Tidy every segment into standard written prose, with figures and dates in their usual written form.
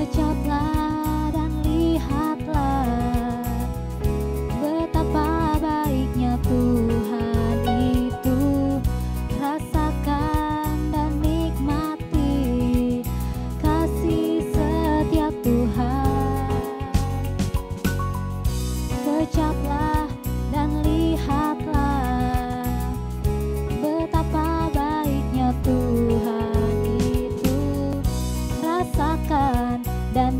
Kecaplah dan lihatlah betapa baiknya Tuhan itu. Rasakan dan nikmati kasih setia Tuhan. Kecaplah dan lihatlah betapa baiknya Tuhan itu. Rasakan dan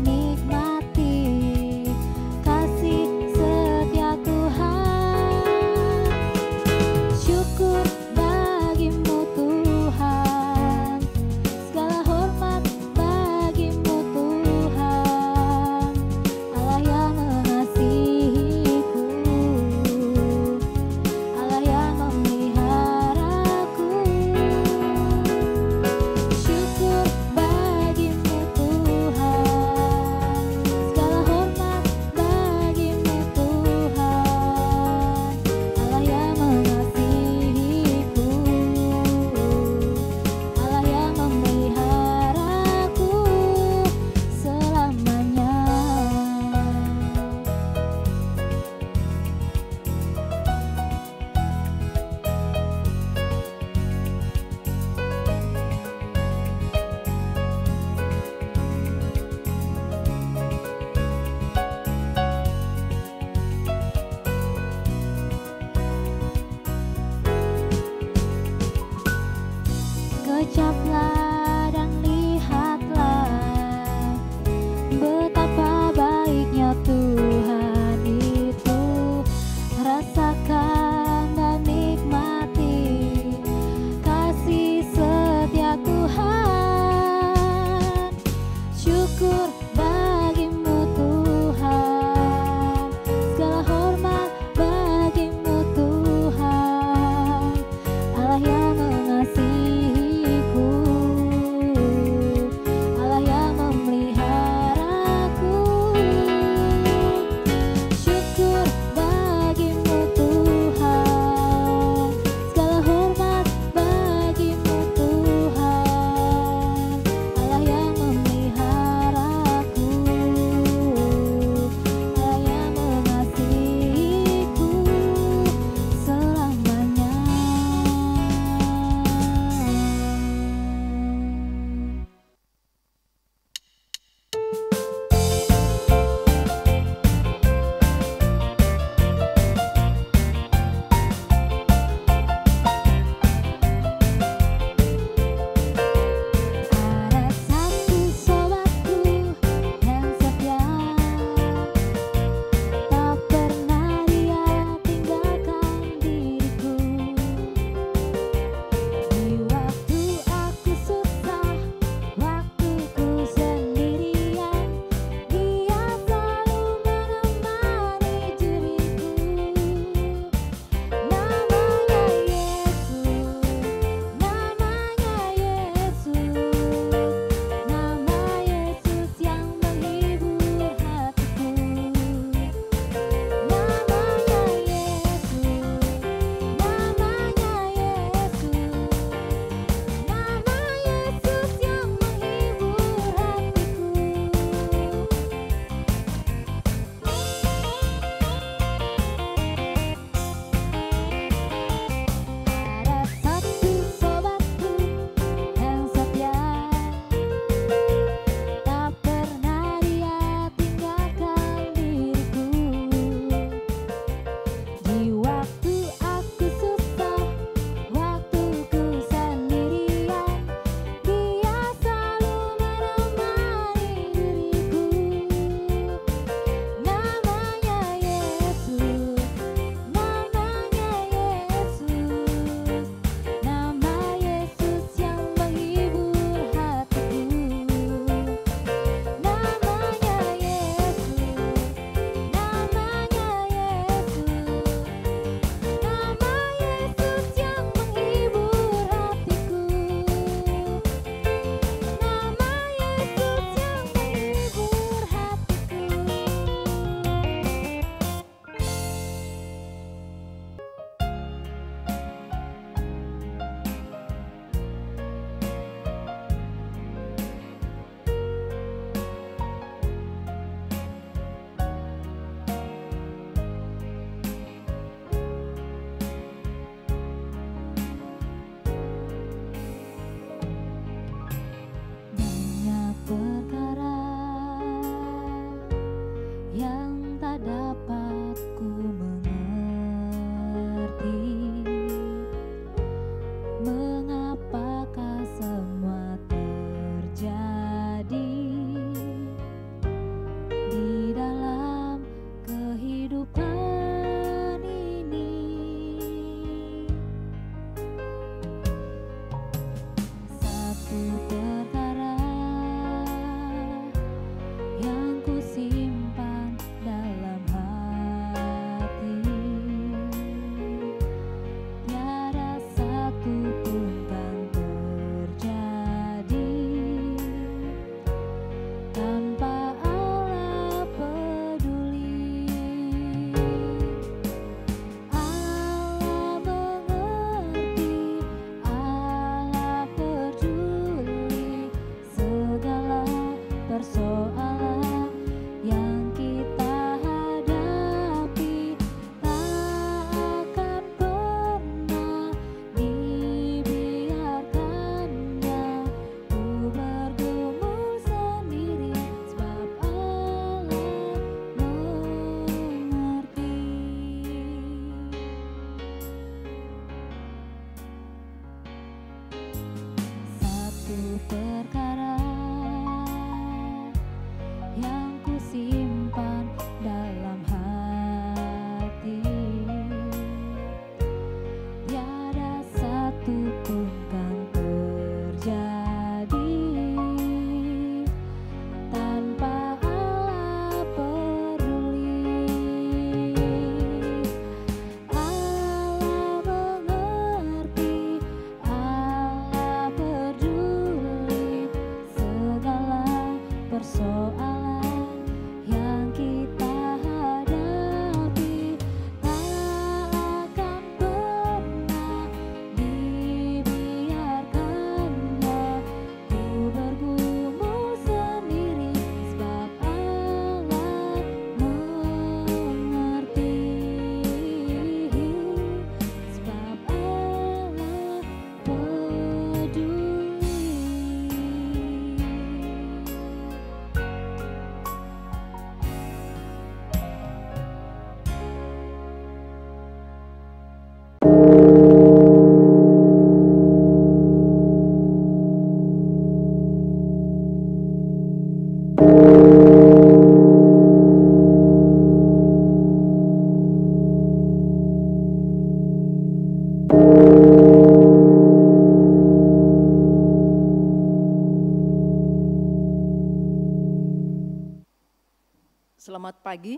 Selamat pagi.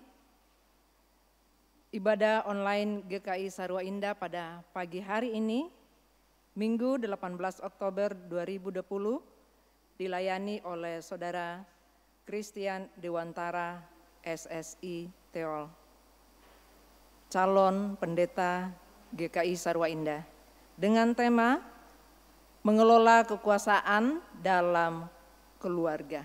Ibadah online GKI Sarua Indah pada pagi hari ini, Minggu 18 Oktober 2020, dilayani oleh Saudara Christian Dewantara, SSI Teol, calon pendeta GKI Sarua Indah, dengan tema mengelola kekuasaan dalam keluarga.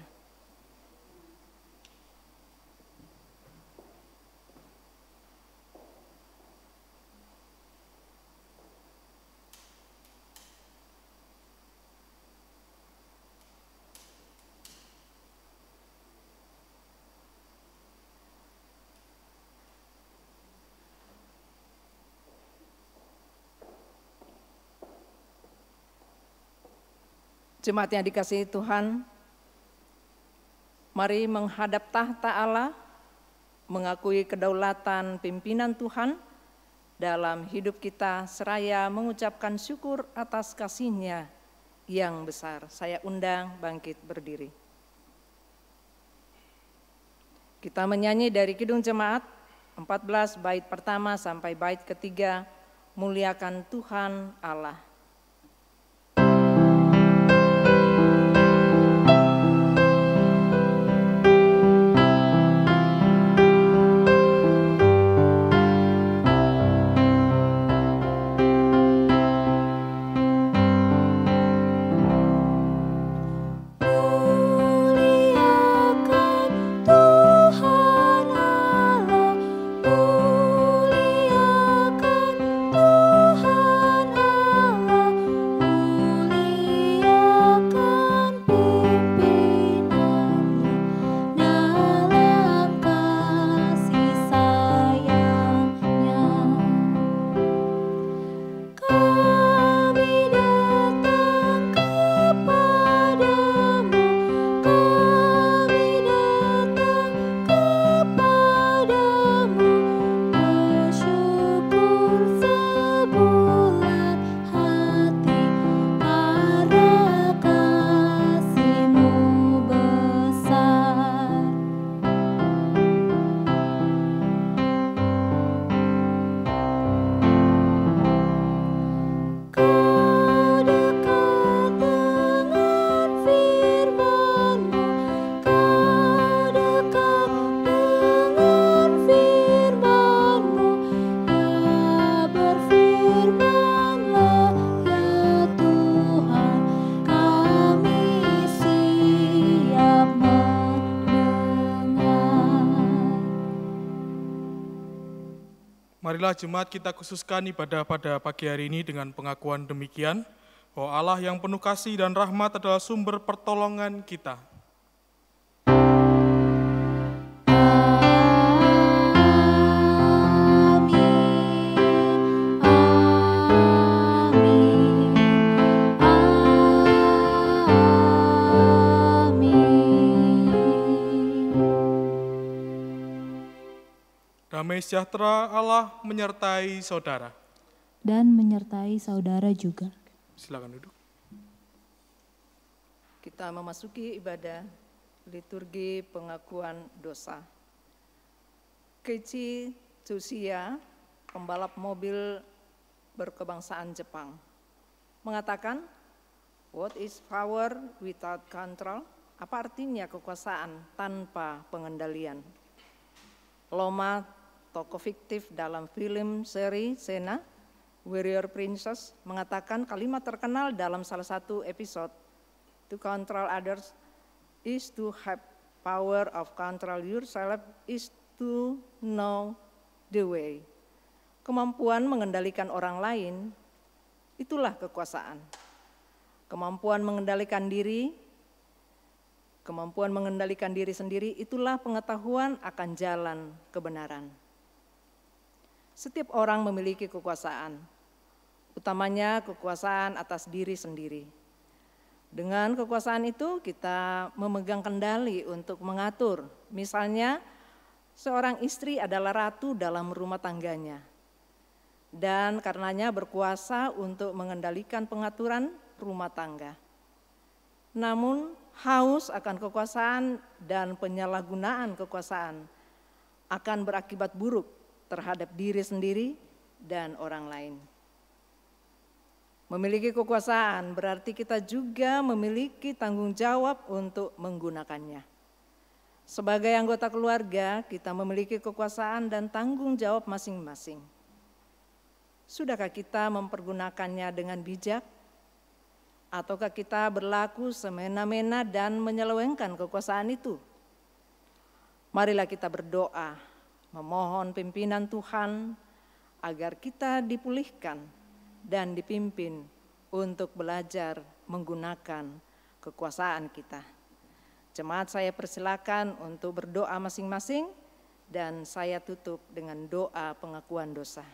Jemaat yang dikasihi Tuhan, mari menghadap tahta Allah, mengakui kedaulatan pimpinan Tuhan dalam hidup kita, seraya mengucapkan syukur atas kasih-Nya yang besar. Saya undang bangkit berdiri. Kita menyanyi dari Kidung Jemaat 14 bait pertama sampai bait ketiga, muliakan Tuhan Allah. Marilah jemaat kita khususkan ibadah pada pagi hari ini dengan pengakuan demikian, bahwa Allah yang penuh kasih dan rahmat adalah sumber pertolongan kita. Damai sejahtera Allah menyertai saudara. Dan menyertai saudara juga. Silakan duduk. Kita memasuki ibadah liturgi pengakuan dosa. Keiichi Tsuchiya, pembalap mobil berkebangsaan Jepang, mengatakan, "What is power without control?" Apa artinya kekuasaan tanpa pengendalian? Loma, tokoh fiktif dalam film seri Senna, Warrior Princess, mengatakan kalimat terkenal dalam salah satu episode, "To control others is to have power, of control yourself is to know the way." Kemampuan mengendalikan orang lain, itulah kekuasaan. Kemampuan mengendalikan diri sendiri, itulah pengetahuan akan jalan kebenaran. Setiap orang memiliki kekuasaan, utamanya kekuasaan atas diri sendiri. Dengan kekuasaan itu kita memegang kendali untuk mengatur. Misalnya, seorang istri adalah ratu dalam rumah tangganya, dan karenanya berkuasa untuk mengendalikan pengaturan rumah tangga. Namun, haus akan kekuasaan dan penyalahgunaan kekuasaan akan berakibat buruk terhadap diri sendiri dan orang lain. Memiliki kekuasaan berarti kita juga memiliki tanggung jawab untuk menggunakannya. Sebagai anggota keluarga, kita memiliki kekuasaan dan tanggung jawab masing-masing. Sudahkah kita mempergunakannya dengan bijak? Ataukah kita berlaku semena-mena dan menyelewengkan kekuasaan itu? Marilah kita berdoa, memohon pimpinan Tuhan agar kita dipulihkan dan dipimpin untuk belajar menggunakan kekuasaan kita. Jemaat, saya persilakan untuk berdoa masing-masing dan saya tutup dengan doa pengakuan dosa.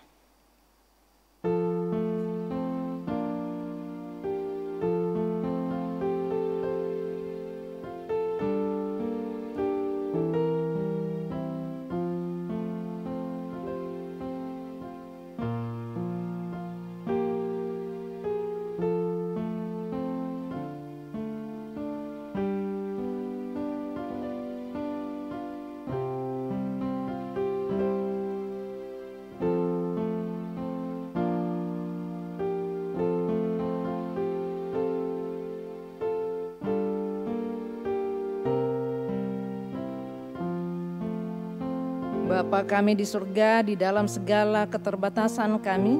Bapa kami di surga, di dalam segala keterbatasan kami,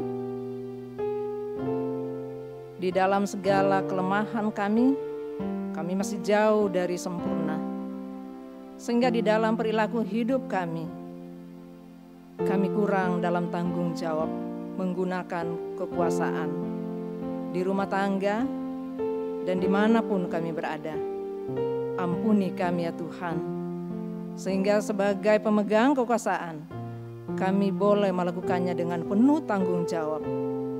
di dalam segala kelemahan kami masih jauh dari sempurna. Sehingga di dalam perilaku hidup kami kurang dalam tanggung jawab menggunakan kekuasaan di rumah tangga dan dimanapun kami berada. Ampuni kami ya Tuhan, sehingga sebagai pemegang kekuasaan, kami boleh melakukannya dengan penuh tanggung jawab,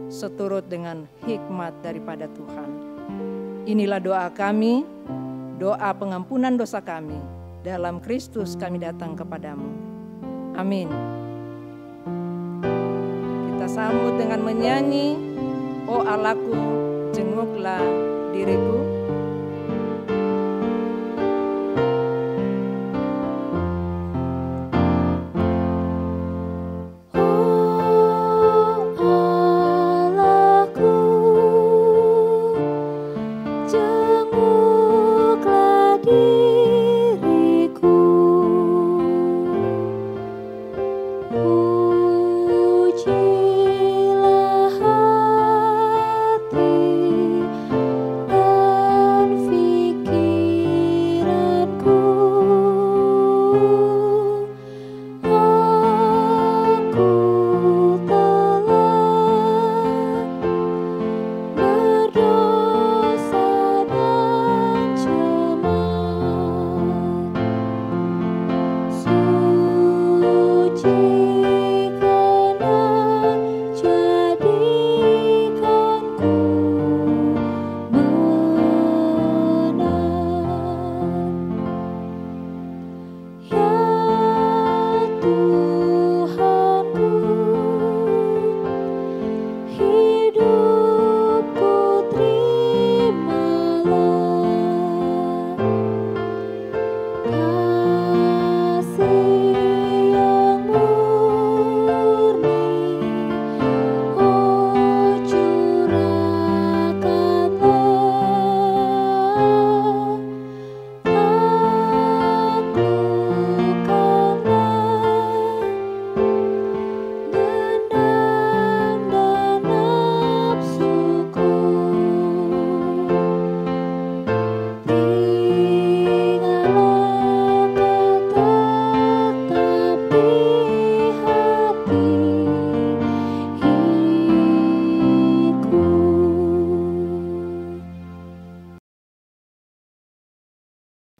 seturut dengan hikmat daripada Tuhan. Inilah doa kami, doa pengampunan dosa kami, dalam Kristus kami datang kepadamu. Amin. Kita sambut dengan menyanyi, "O Allahku, jenguklah diriku."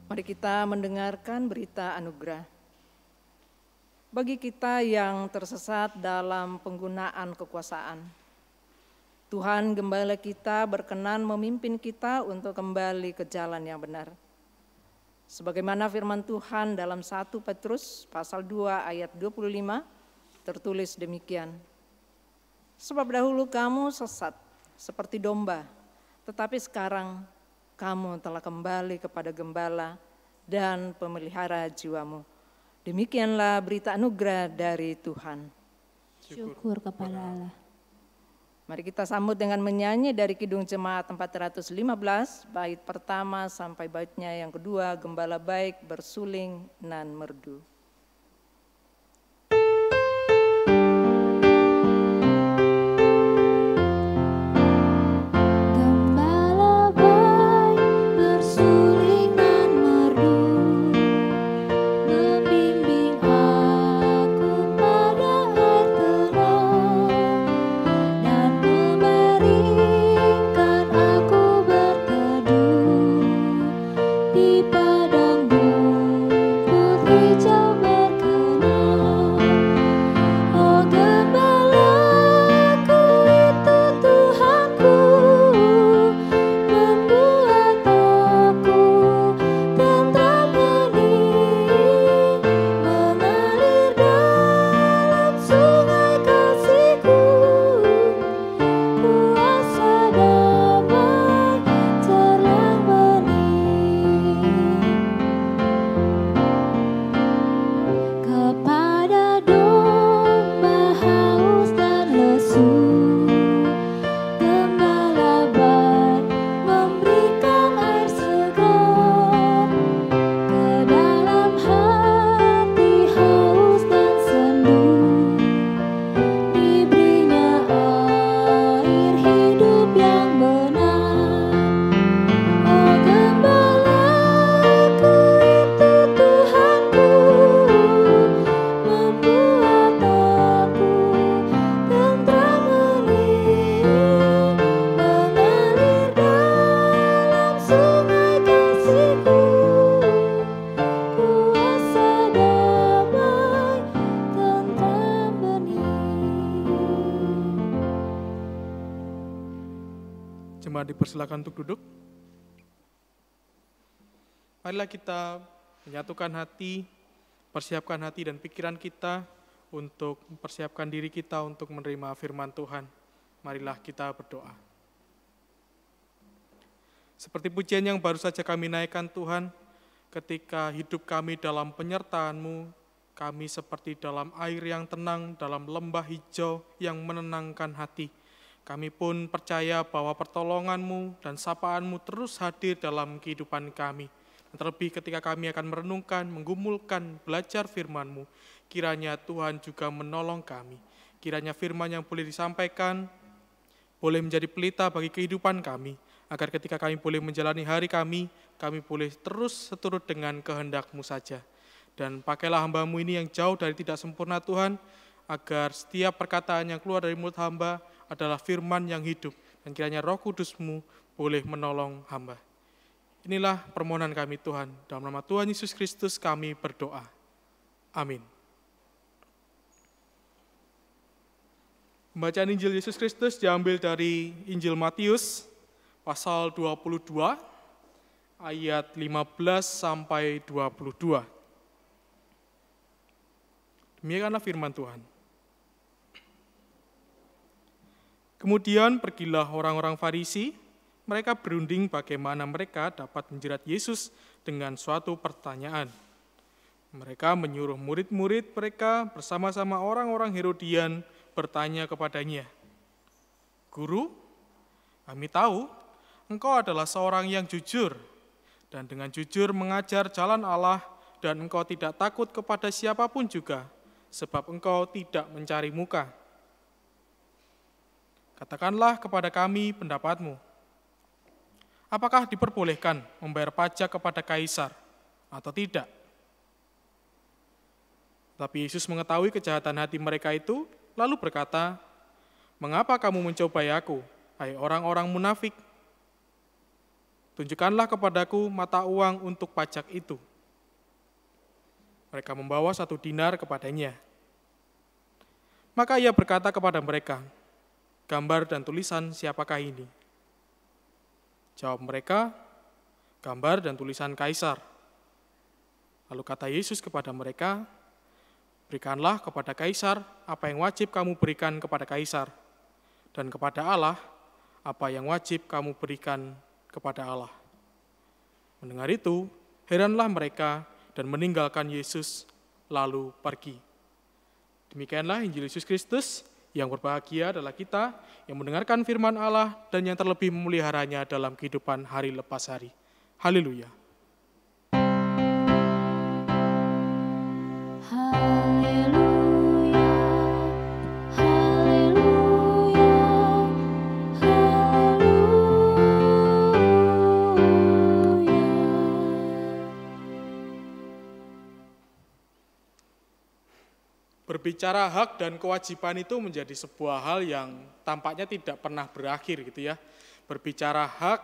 Mari kita mendengarkan berita anugerah. Bagi kita yang tersesat dalam penggunaan kekuasaan, Tuhan Gembala kita berkenan memimpin kita untuk kembali ke jalan yang benar. Sebagaimana firman Tuhan dalam 1 Petrus pasal 2 ayat 25 tertulis demikian. Sebab dahulu kamu sesat seperti domba, tetapi sekarang kamu telah kembali kepada Gembala dan pemelihara jiwamu. Demikianlah berita anugerah dari Tuhan. Syukur kepada Allah. Mari kita sambut dengan menyanyi dari Kidung Jemaat 415, bait pertama sampai baitnya yang kedua, Gembala Baik Bersuling Nan Merdu. Jemaat dipersilakan untuk duduk. Marilah kita menyatukan hati, persiapkan hati dan pikiran kita untuk mempersiapkan diri kita untuk menerima firman Tuhan. Marilah kita berdoa. Seperti pujian yang baru saja kami naikkan Tuhan, ketika hidup kami dalam penyertaan-Mu, kami seperti dalam air yang tenang, dalam lembah hijau yang menenangkan hati. Kami pun percaya bahwa pertolongan-Mu dan sapaan-Mu terus hadir dalam kehidupan kami. Dan terlebih ketika kami akan merenungkan, menggumulkan, belajar firman-Mu, kiranya Tuhan juga menolong kami. Kiranya firman yang boleh disampaikan, boleh menjadi pelita bagi kehidupan kami, agar ketika kami boleh menjalani hari kami boleh terus seturut dengan kehendak-Mu saja. Dan pakailah hamba-Mu ini yang jauh dari tidak sempurna Tuhan, agar setiap perkataan yang keluar dari mulut hamba adalah firman yang hidup, dan kiranya Roh Kudus-Mu boleh menolong hamba. Inilah permohonan kami Tuhan, dalam nama Tuhan Yesus Kristus kami berdoa. Amin. Pembacaan Injil Yesus Kristus diambil dari Injil Matius, pasal 22, ayat 15 sampai 22. Demikianlah firman Tuhan. Kemudian pergilah orang-orang Farisi, mereka berunding bagaimana mereka dapat menjerat Yesus dengan suatu pertanyaan. Mereka menyuruh murid-murid mereka bersama-sama orang-orang Herodian bertanya kepadanya, "Guru, kami tahu engkau adalah seorang yang jujur, dan dengan jujur mengajar jalan Allah, dan engkau tidak takut kepada siapapun juga, sebab engkau tidak mencari muka. Katakanlah kepada kami pendapatmu. Apakah diperbolehkan membayar pajak kepada kaisar atau tidak?" Tapi Yesus mengetahui kejahatan hati mereka itu, lalu berkata, "Mengapa kamu mencobai aku, hai orang-orang munafik? Tunjukkanlah kepadaku mata uang untuk pajak itu." Mereka membawa 1 dinar kepadanya. Maka ia berkata kepada mereka, "Gambar dan tulisan siapakah ini?" Jawab mereka, "Gambar dan tulisan kaisar." Lalu kata Yesus kepada mereka, "Berikanlah kepada kaisar apa yang wajib kamu berikan kepada kaisar, dan kepada Allah apa yang wajib kamu berikan kepada Allah." Mendengar itu, heranlah mereka dan meninggalkan Yesus, lalu pergi. Demikianlah Injil Yesus Kristus. Yang berbahagia adalah kita yang mendengarkan firman Allah dan yang terlebih memeliharanya dalam kehidupan hari lepas hari. Haleluya. Berbicara hak dan kewajiban itu menjadi sebuah hal yang tampaknya tidak pernah berakhir gitu ya. Berbicara hak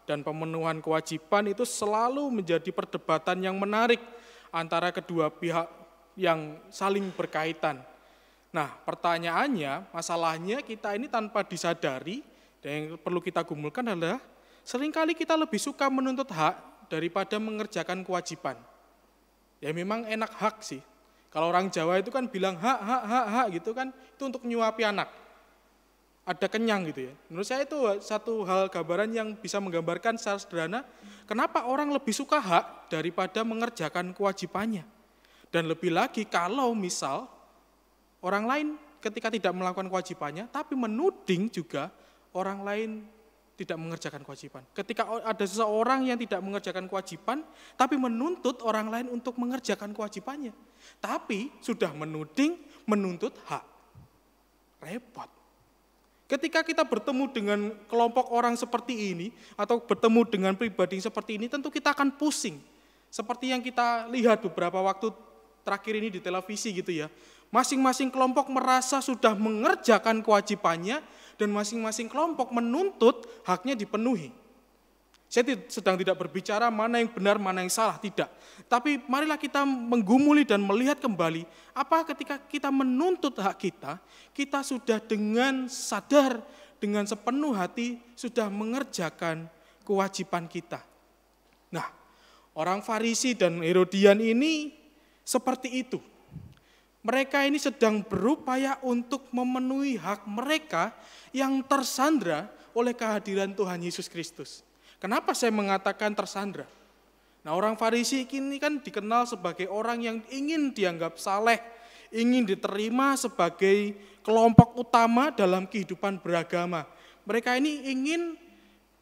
dan pemenuhan kewajiban itu selalu menjadi perdebatan yang menarik antara kedua pihak yang saling berkaitan. Nah, pertanyaannya, masalahnya kita ini tanpa disadari dan yang perlu kita gumulkan adalah seringkali kita lebih suka menuntut hak daripada mengerjakan kewajiban. Ya memang enak hak sih. Kalau orang Jawa itu kan bilang hak gitu kan, itu untuk nyuapi anak. Ada kenyang gitu ya. Menurut saya itu satu hal gambaran yang bisa menggambarkan secara sederhana, kenapa orang lebih suka hak daripada mengerjakan kewajibannya. Dan lebih lagi kalau misal orang lain ketika tidak melakukan kewajibannya, tapi menuding juga orang lain tidak mengerjakan kewajiban. Ketika ada seseorang yang tidak mengerjakan kewajiban, tapi menuntut orang lain untuk mengerjakan kewajibannya. Tapi sudah menuding, menuntut hak. Repot. Ketika kita bertemu dengan kelompok orang seperti ini, atau bertemu dengan pribadi seperti ini, tentu kita akan pusing. Seperti yang kita lihat beberapa waktu terakhir ini di televisi gitu ya. Masing-masing kelompok merasa sudah mengerjakan kewajibannya, dan masing-masing kelompok menuntut haknya dipenuhi. Saya sedang tidak berbicara mana yang benar, mana yang salah, tidak. Tapi marilah kita menggumuli dan melihat kembali, apa ketika kita menuntut hak kita, kita sudah dengan sadar, dengan sepenuh hati, sudah mengerjakan kewajiban kita. Nah, orang Farisi dan Herodian ini seperti itu. Mereka ini sedang berupaya untuk memenuhi hak mereka yang tersandra oleh kehadiran Tuhan Yesus Kristus. Kenapa saya mengatakan tersandra? Nah, orang Farisi ini kan dikenal sebagai orang yang ingin dianggap saleh, ingin diterima sebagai kelompok utama dalam kehidupan beragama. Mereka ini ingin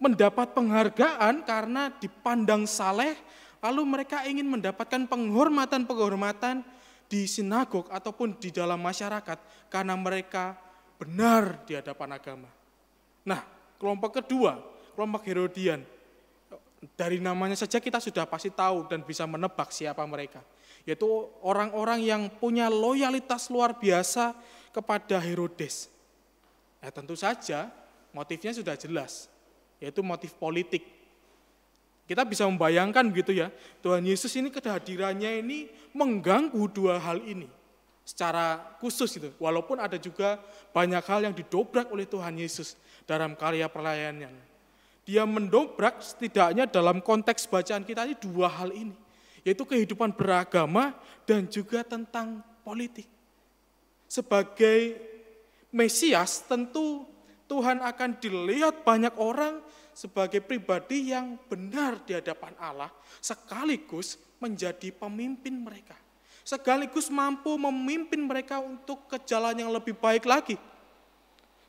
mendapat penghargaan karena dipandang saleh, lalu mereka ingin mendapatkan penghormatan-penghormatan di sinagog ataupun di dalam masyarakat karena mereka benar di hadapan agama. Nah, kelompok kedua, kelompok Herodian. Dari namanya saja kita sudah pasti tahu dan bisa menebak siapa mereka. Yaitu orang-orang yang punya loyalitas luar biasa kepada Herodes. Nah, tentu saja motifnya sudah jelas, yaitu motif politik. Kita bisa membayangkan gitu ya, Tuhan Yesus ini kehadirannya ini mengganggu dua hal ini secara khusus gitu. Walaupun ada juga banyak hal yang didobrak oleh Tuhan Yesus dalam karya pelayanannya. Dia mendobrak setidaknya dalam konteks bacaan kita ini dua hal ini, yaitu kehidupan beragama dan juga tentang politik. Sebagai Mesias tentu Tuhan akan dilihat banyak orang sebagai pribadi yang benar di hadapan Allah, sekaligus menjadi pemimpin mereka. Sekaligus mampu memimpin mereka untuk ke jalan yang lebih baik lagi.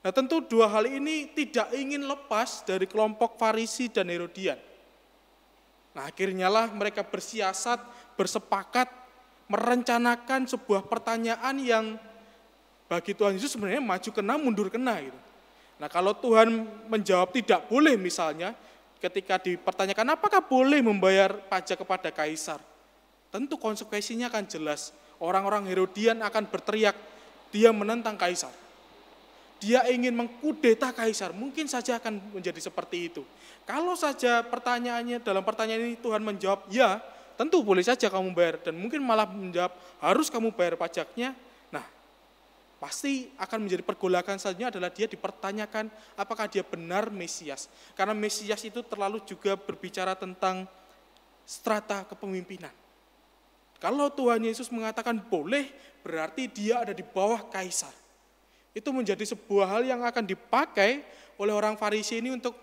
Nah, tentu dua hal ini tidak ingin lepas dari kelompok Farisi dan Herodian. Nah, akhirnya lah mereka bersiasat, bersepakat, merencanakan sebuah pertanyaan yang bagi Tuhan Yesus sebenarnya maju kena, mundur kena gitu. Nah, kalau Tuhan menjawab tidak boleh misalnya, ketika dipertanyakan apakah boleh membayar pajak kepada kaisar, tentu konsekuensinya akan jelas. Orang-orang Herodian akan berteriak, dia menentang kaisar. Dia ingin mengkudeta kaisar, mungkin saja akan menjadi seperti itu. Kalau saja pertanyaannya, dalam pertanyaan ini Tuhan menjawab, ya tentu boleh saja kamu bayar, dan mungkin malah menjawab, harus kamu bayar pajaknya. Nah, pasti akan menjadi pergolakan selanjutnya adalah dia dipertanyakan apakah dia benar Mesias. Karena Mesias itu terlalu juga berbicara tentang strata kepemimpinan. Kalau Tuhan Yesus mengatakan boleh, berarti dia ada di bawah kaisar. Itu menjadi sebuah hal yang akan dipakai oleh orang Farisi ini untuk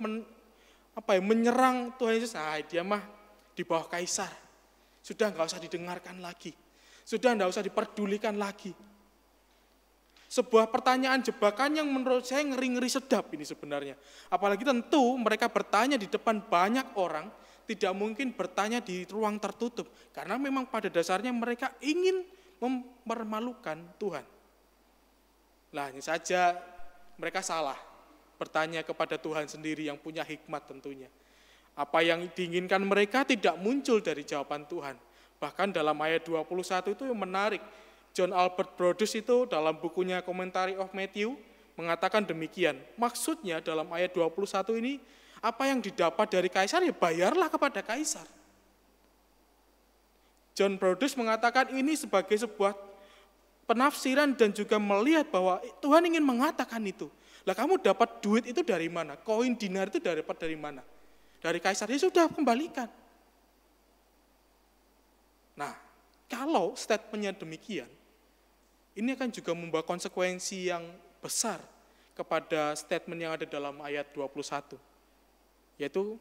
menyerang Tuhan Yesus. Nah, dia mah di bawah kaisar. Sudah enggak usah didengarkan lagi. Sudah tidak usah diperdulikan lagi. Sebuah pertanyaan jebakan yang menurut saya ngeri-ngeri sedap ini sebenarnya. Apalagi tentu mereka bertanya di depan banyak orang, tidak mungkin bertanya di ruang tertutup. Karena memang pada dasarnya mereka ingin mempermalukan Tuhan. Nah, ini saja mereka salah bertanya kepada Tuhan sendiri yang punya hikmat tentunya. Apa yang diinginkan mereka tidak muncul dari jawaban Tuhan. Bahkan dalam ayat 21 itu yang menarik. John Albert Brodus itu dalam bukunya Commentary of Matthew mengatakan demikian. Maksudnya dalam ayat 21 ini, apa yang didapat dari kaisar ya bayarlah kepada kaisar. John Brodus mengatakan ini sebagai sebuah penafsiran dan juga melihat bahwa Tuhan ingin mengatakan itu. Lah kamu dapat duit itu dari mana? Koin dinar itu dapat dari mana? Dari kaisar, ya sudah kembalikan. Nah, kalau statementnya demikian, ini akan juga membawa konsekuensi yang besar kepada statement yang ada dalam ayat 21. Yaitu,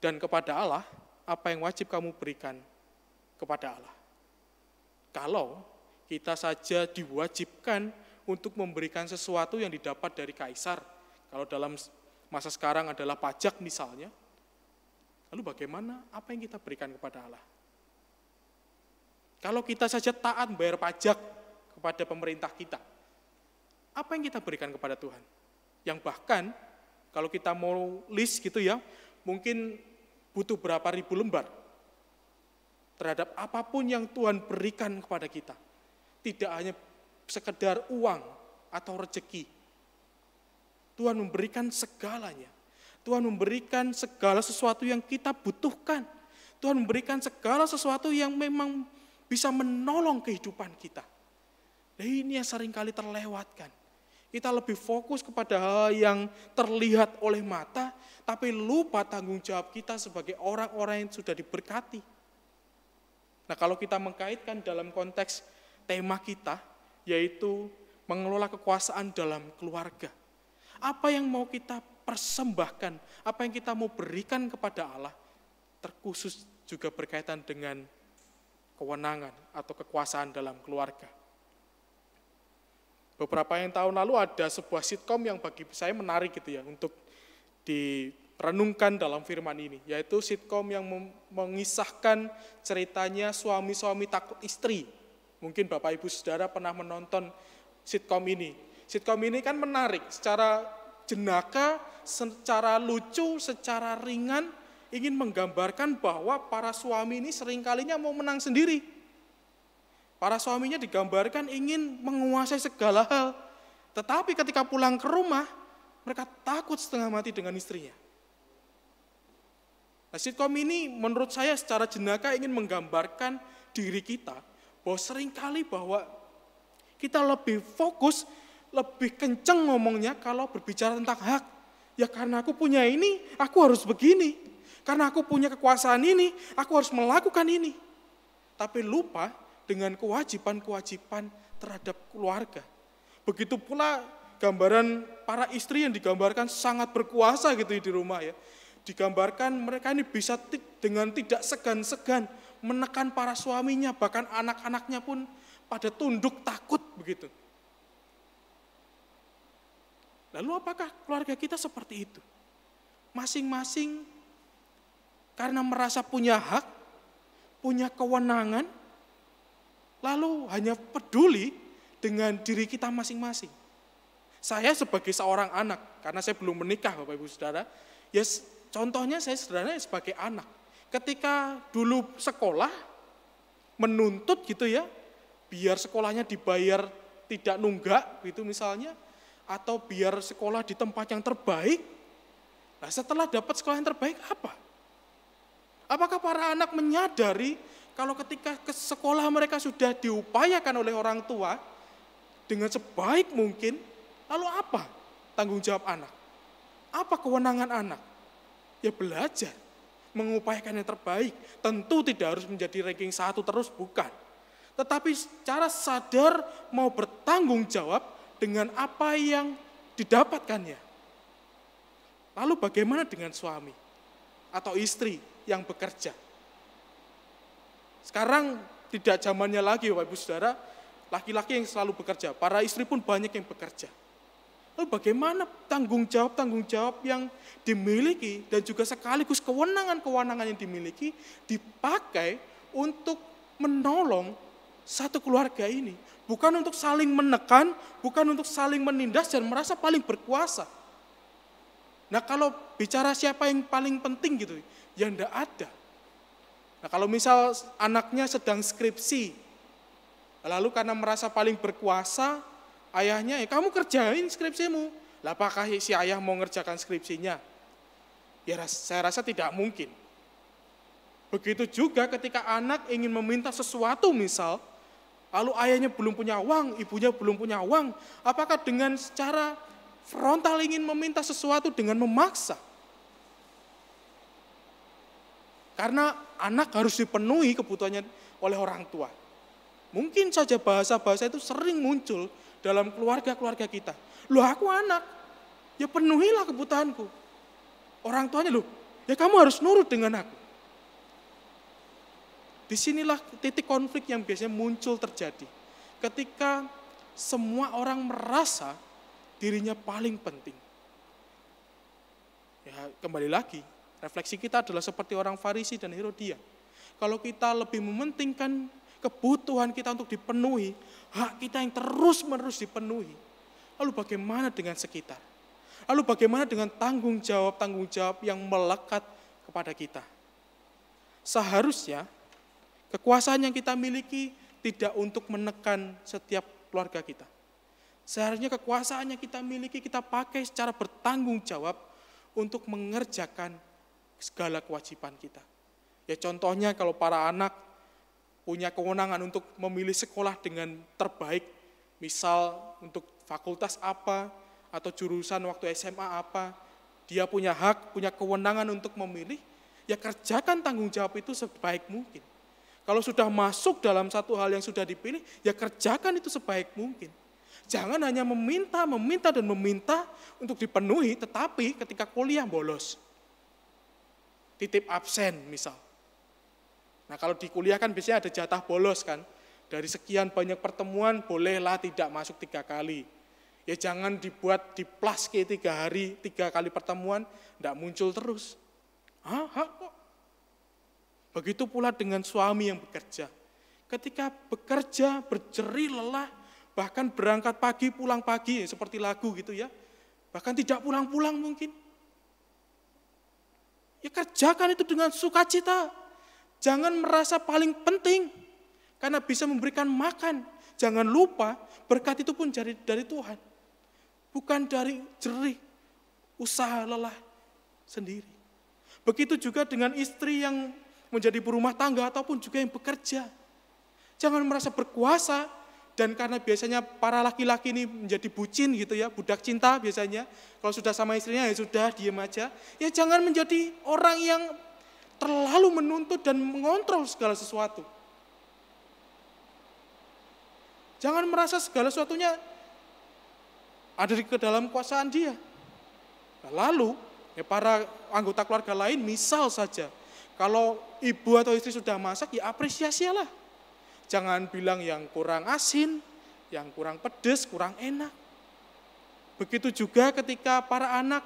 dan kepada Allah, apa yang wajib kamu berikan kepada Allah. Kalau kita saja diwajibkan untuk memberikan sesuatu yang didapat dari kaisar, kalau dalam masa sekarang adalah pajak misalnya, lalu bagaimana apa yang kita berikan kepada Allah? Kalau kita saja taat bayar pajak kepada pemerintah kita, apa yang kita berikan kepada Tuhan? Yang bahkan, kalau kita mau list gitu ya, mungkin butuh berapa ribu lembar terhadap apapun yang Tuhan berikan kepada kita. Tidak hanya sekedar uang atau rezeki. Tuhan memberikan segalanya. Tuhan memberikan segala sesuatu yang kita butuhkan. Tuhan memberikan segala sesuatu yang memang bisa menolong kehidupan kita. Nah, ini yang seringkali terlewatkan. Kita lebih fokus kepada hal yang terlihat oleh mata, tapi lupa tanggung jawab kita sebagai orang-orang yang sudah diberkati. Nah, kalau kita mengkaitkan dalam konteks tema kita, yaitu mengelola kekuasaan dalam keluarga. Apa yang mau kita persembahkan, apa yang kita mau berikan kepada Allah, terkhusus juga berkaitan dengan kewenangan atau kekuasaan dalam keluarga. Beberapa yang tahun lalu ada sebuah sitkom yang bagi saya menarik gitu ya untuk direnungkan dalam firman ini, yaitu sitkom yang mengisahkan ceritanya suami-suami takut istri. Mungkin Bapak Ibu Saudara pernah menonton sitkom ini. Sitkom ini kan menarik, secara jenaka, secara lucu, secara ringan, ingin menggambarkan bahwa para suami ini seringkalinya mau menang sendiri. Para suaminya digambarkan ingin menguasai segala hal. Tetapi ketika pulang ke rumah, mereka takut setengah mati dengan istrinya. Nah, sitkom ini menurut saya secara jenaka ingin menggambarkan diri kita, bahwa seringkali bahwa kita lebih fokus, lebih kenceng ngomongnya kalau berbicara tentang hak. Ya karena aku punya ini, aku harus begini. Karena aku punya kekuasaan ini, aku harus melakukan ini. Tapi lupa dengan kewajiban-kewajiban terhadap keluarga. Begitu pula gambaran para istri yang digambarkan sangat berkuasa gitu di rumah ya. Digambarkan mereka ini bisa dengan tidak segan-segan menekan para suaminya, bahkan anak-anaknya pun pada tunduk takut begitu. Lalu apakah keluarga kita seperti itu? Masing-masing karena merasa punya hak, punya kewenangan, lalu hanya peduli dengan diri kita masing-masing. Saya sebagai seorang anak, karena saya belum menikah Bapak Ibu Saudara, ya contohnya saya sederhana sebagai anak. Ketika dulu sekolah, menuntut gitu ya, biar sekolahnya dibayar tidak nunggak gitu misalnya, atau biar sekolah di tempat yang terbaik. Nah setelah dapat sekolah yang terbaik apa? Apakah para anak menyadari kalau ketika ke sekolah mereka sudah diupayakan oleh orang tua dengan sebaik mungkin, lalu apa tanggung jawab anak? Apa kewenangan anak? Ya belajar, mengupayakan yang terbaik. Tentu tidak harus menjadi ranking 1 terus, bukan. Tetapi secara sadar mau bertanggung jawab dengan apa yang didapatkannya. Lalu bagaimana dengan suami atau istri yang bekerja? Sekarang tidak zamannya lagi Bapak Ibu Saudara, laki-laki yang selalu bekerja, para istri pun banyak yang bekerja. Lalu bagaimana tanggung jawab yang dimiliki dan juga sekaligus kewenangan-kewenangan yang dimiliki dipakai untuk menolong satu keluarga ini. Bukan untuk saling menekan, bukan untuk saling menindas dan merasa paling berkuasa. Nah kalau bicara siapa yang paling penting gitu, ya enggak ada. Nah kalau misal anaknya sedang skripsi, lalu karena merasa paling berkuasa, ayahnya, ya kamu kerjain skripsimu. Lah apakah si ayah mau ngerjakan skripsinya? Ya saya rasa tidak mungkin. Begitu juga ketika anak ingin meminta sesuatu misal, lalu ayahnya belum punya uang, ibunya belum punya uang, apakah dengan secara frontal ingin meminta sesuatu dengan memaksa? Karena anak harus dipenuhi kebutuhannya oleh orang tua. Mungkin saja bahasa-bahasa itu sering muncul dalam keluarga-keluarga kita. Loh aku anak, ya penuhilah kebutuhanku. Orang tuanya, loh ya kamu harus nurut dengan aku. Disinilah titik konflik yang biasanya muncul terjadi. Ketika semua orang merasa dirinya paling penting. Ya kembali lagi, refleksi kita adalah seperti orang Farisi dan Herodia. Kalau kita lebih mementingkan kebutuhan kita untuk dipenuhi, hak kita yang terus-menerus dipenuhi, lalu bagaimana dengan sekitar? Lalu bagaimana dengan tanggung jawab yang melekat kepada kita? Seharusnya kekuasaan yang kita miliki tidak untuk menekan setiap keluarga kita. Seharusnya kekuasaan yang kita miliki kita pakai secara bertanggung jawab untuk mengerjakan segala kewajiban kita. Ya contohnya kalau para anak punya kewenangan untuk memilih sekolah dengan terbaik, misal untuk fakultas apa, atau jurusan waktu SMA apa, dia punya hak, punya kewenangan untuk memilih, ya kerjakan tanggung jawab itu sebaik mungkin. Kalau sudah masuk dalam satu hal yang sudah dipilih, ya kerjakan itu sebaik mungkin. Jangan hanya meminta untuk dipenuhi, tetapi ketika kuliah bolos. Titip absen misal. Nah kalau di kuliah kan biasanya ada jatah bolos kan. Dari sekian banyak pertemuan, bolehlah tidak masuk 3 kali. Ya jangan dibuat di plus ke 3 hari, 3 kali pertemuan, tidak muncul terus. Kok? Begitu pula dengan suami yang bekerja. Ketika bekerja, berjerih lelah, bahkan berangkat pagi, pulang pagi, seperti lagu gitu ya. Bahkan tidak pulang-pulang mungkin. Ya kerjakan itu dengan sukacita. Jangan merasa paling penting, karena bisa memberikan makan. Jangan lupa, berkat itu pun dari Tuhan. Bukan dari jerih, usaha lelah sendiri. Begitu juga dengan istri yang menjadi berumah tangga ataupun juga yang bekerja. Jangan merasa berkuasa, dan karena biasanya para laki-laki ini menjadi bucin gitu ya, budak cinta biasanya. Kalau sudah sama istrinya ya sudah, diam aja. Ya jangan menjadi orang yang terlalu menuntut dan mengontrol segala sesuatu. Jangan merasa segala sesuatunya ada di dalam kuasaan dia. Lalu ya para anggota keluarga lain, misal saja, kalau ibu atau istri sudah masak, ya apresiasilah. Jangan bilang yang kurang asin, yang kurang pedas, kurang enak. Begitu juga ketika para anak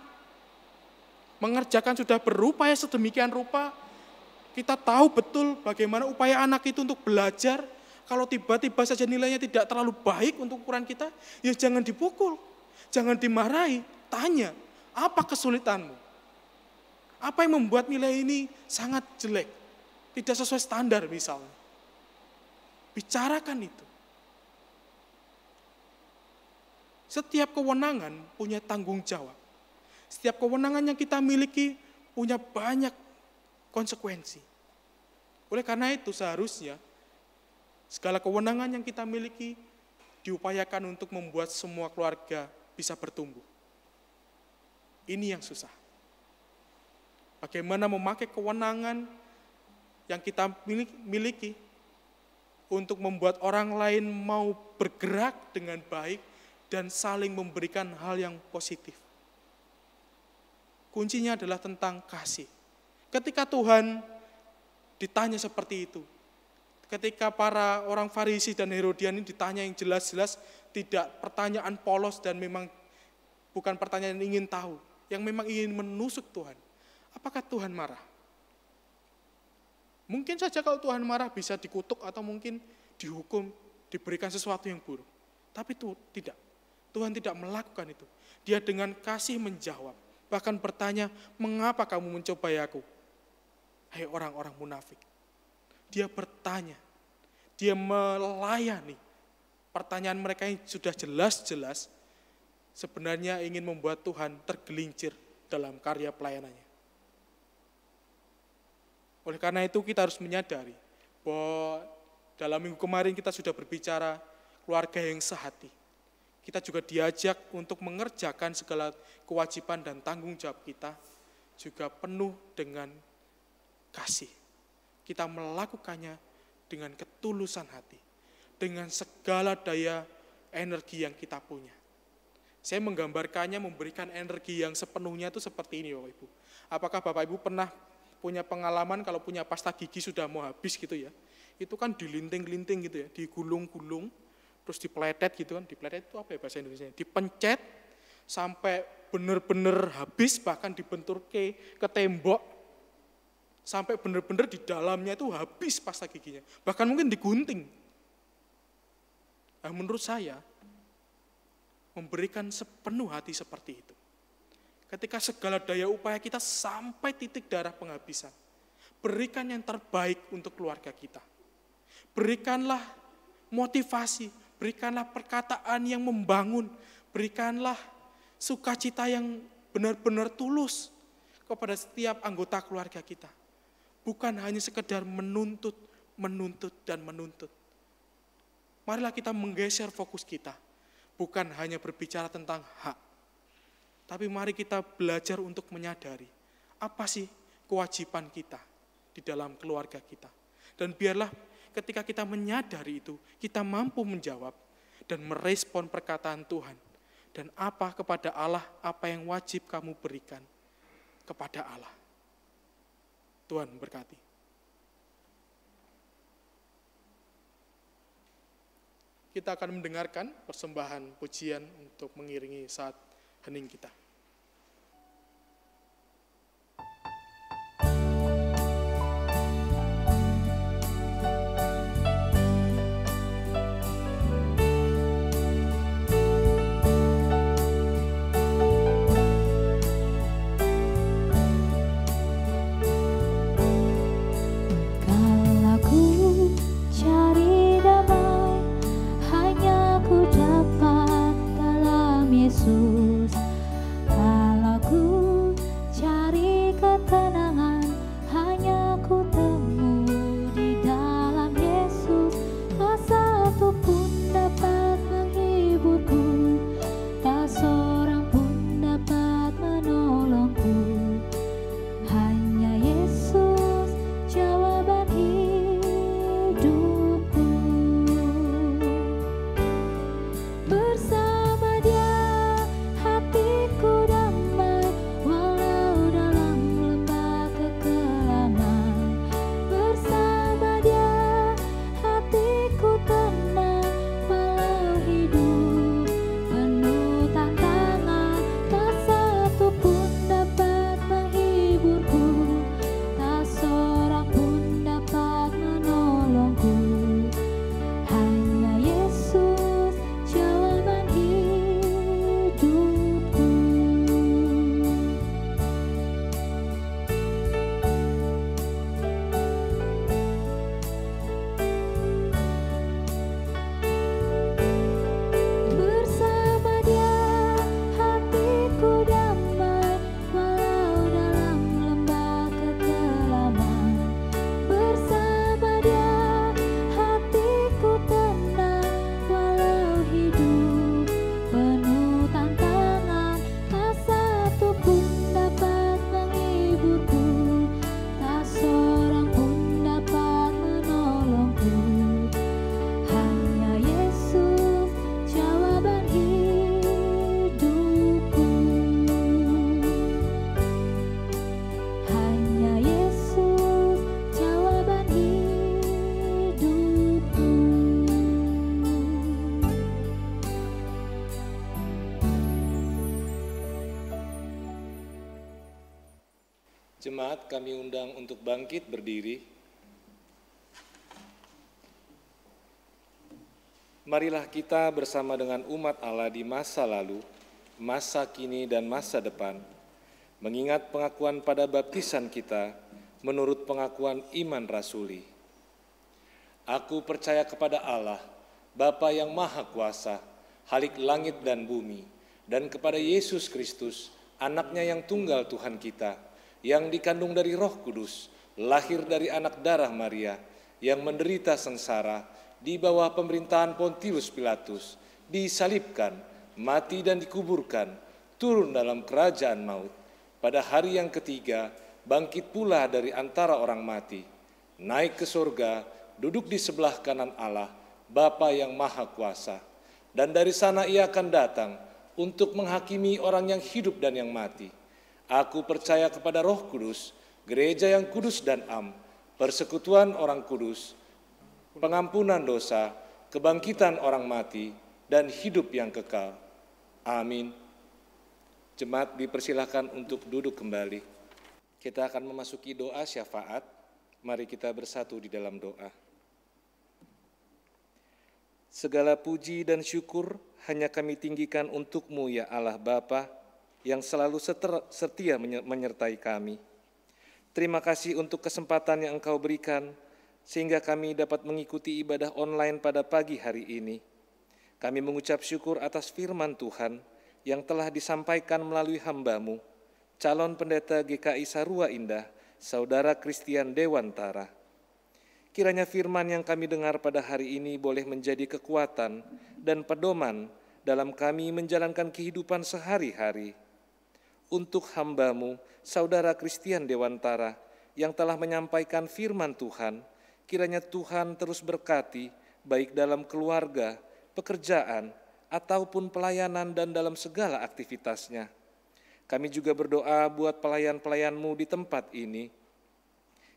mengerjakan sudah berupaya sedemikian rupa, kita tahu betul bagaimana upaya anak itu untuk belajar. Kalau tiba-tiba saja nilainya tidak terlalu baik untuk ukuran kita, ya jangan dipukul, jangan dimarahi, tanya, apa kesulitanmu? Apa yang membuat nilai ini sangat jelek, tidak sesuai standar misalnya. Bicarakan itu. Setiap kewenangan punya tanggung jawab. Setiap kewenangan yang kita miliki punya banyak konsekuensi. Oleh karena itu seharusnya segala kewenangan yang kita miliki diupayakan untuk membuat semua keluarga bisa bertumbuh. Ini yang susah. Bagaimana memakai kewenangan yang kita miliki untuk membuat orang lain mau bergerak dengan baik dan saling memberikan hal yang positif. Kuncinya adalah tentang kasih. Ketika Tuhan ditanya seperti itu, Ketika para orang Farisi dan Herodian ini ditanya yang jelas-jelas, tidak pertanyaan polos dan memang bukan pertanyaan yang ingin tahu, yang memang ingin menusuk Tuhan. Apakah Tuhan marah? Mungkin saja kalau Tuhan marah bisa dikutuk atau mungkin dihukum, diberikan sesuatu yang buruk. Tapi itu tidak. Tuhan tidak melakukan itu. Dia dengan kasih menjawab. Bahkan bertanya, mengapa kamu mencobai aku? Hai orang-orang munafik. Dia bertanya, dia melayani. Pertanyaan mereka yang sudah jelas-jelas sebenarnya ingin membuat Tuhan tergelincir dalam karya pelayanannya. Oleh karena itu kita harus menyadari bahwa dalam minggu kemarin kita sudah berbicara keluarga yang sehati. Kita juga diajak untuk mengerjakan segala kewajiban dan tanggung jawab kita juga penuh dengan kasih. Kita melakukannya dengan ketulusan hati, dengan segala daya energi yang kita punya. Saya menggambarkannya memberikan energi yang sepenuhnya itu seperti ini Bapak Ibu. Apakah Bapak Ibu pernah punya pengalaman kalau punya pasta gigi sudah mau habis gitu ya, itu kan dilinting-linting gitu ya, digulung-gulung, terus dipletet gitu kan, dipletet itu apa ya bahasa Indonesia, dipencet sampai benar-benar habis, bahkan dibentur ke tembok, sampai benar-benar di dalamnya itu habis pasta giginya, bahkan mungkin digunting. Nah, menurut saya, memberikan sepenuh hati seperti itu. Ketika segala daya upaya kita sampai titik darah penghabisan, berikan yang terbaik untuk keluarga kita. Berikanlah motivasi, berikanlah perkataan yang membangun, berikanlah sukacita yang benar-benar tulus kepada setiap anggota keluarga kita. Bukan hanya sekedar menuntut, dan menuntut. Marilah kita menggeser fokus kita. Bukan hanya berbicara tentang hak. Tapi mari kita belajar untuk menyadari apa sih kewajiban kita di dalam keluarga kita. Dan biarlah ketika kita menyadari itu, kita mampu menjawab dan merespon perkataan Tuhan. Dan apa kepada Allah, apa yang wajib kamu berikan kepada Allah. Tuhan berkati. Kita akan mendengarkan persembahan pujian untuk mengiringi saat hening kita. Jemaat kami undang untuk bangkit berdiri. Marilah kita bersama dengan umat Allah di masa lalu, masa kini dan masa depan, mengingat pengakuan pada baptisan kita menurut pengakuan iman rasuli. Aku percaya kepada Allah, Bapa yang Maha Kuasa, Khalik langit dan bumi, dan kepada Yesus Kristus, anaknya yang tunggal Tuhan kita, yang dikandung dari Roh Kudus, lahir dari anak darah Maria, yang menderita sengsara di bawah pemerintahan Pontius Pilatus, disalibkan, mati dan dikuburkan, turun dalam kerajaan maut. Pada hari yang ketiga, bangkit pula dari antara orang mati, naik ke surga, duduk di sebelah kanan Allah, Bapa yang Maha Kuasa. Dan dari sana ia akan datang untuk menghakimi orang yang hidup dan yang mati. Aku percaya kepada Roh Kudus, gereja yang kudus dan am, persekutuan orang kudus, pengampunan dosa, kebangkitan orang mati, dan hidup yang kekal. Amin. Jemaat dipersilahkan untuk duduk kembali. Kita akan memasuki doa syafaat. Mari kita bersatu di dalam doa. Segala puji dan syukur hanya kami tinggikan untuk-Mu ya Allah Bapa, yang selalu setia menyertai kami. Terima kasih untuk kesempatan yang Engkau berikan, sehingga kami dapat mengikuti ibadah online pada pagi hari ini. Kami mengucap syukur atas firman Tuhan yang telah disampaikan melalui hamba-Mu, calon pendeta GKI Sarua Indah, Saudara Christian Dewantara. Kiranya firman yang kami dengar pada hari ini boleh menjadi kekuatan dan pedoman dalam kami menjalankan kehidupan sehari-hari. Untuk hamba-Mu, Saudara Christian Dewantara, yang telah menyampaikan firman Tuhan, kiranya Tuhan terus berkati, baik dalam keluarga, pekerjaan, ataupun pelayanan dan dalam segala aktivitasnya. Kami juga berdoa buat pelayan-pelayan-Mu di tempat ini.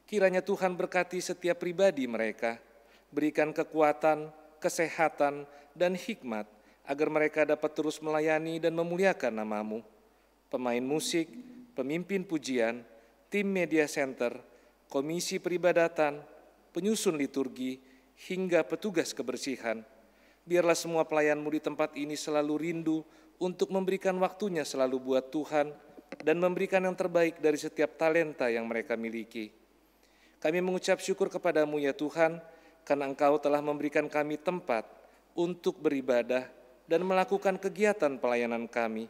Kiranya Tuhan berkati setiap pribadi mereka, berikan kekuatan, kesehatan, dan hikmat, agar mereka dapat terus melayani dan memuliakan nama-Mu. Pemain musik, pemimpin pujian, tim media center, komisi peribadatan, penyusun liturgi, hingga petugas kebersihan. Biarlah semua pelayan-Mu di tempat ini selalu rindu untuk memberikan waktunya selalu buat Tuhan dan memberikan yang terbaik dari setiap talenta yang mereka miliki. Kami mengucap syukur kepada-Mu ya Tuhan, karena Engkau telah memberikan kami tempat untuk beribadah dan melakukan kegiatan pelayanan kami.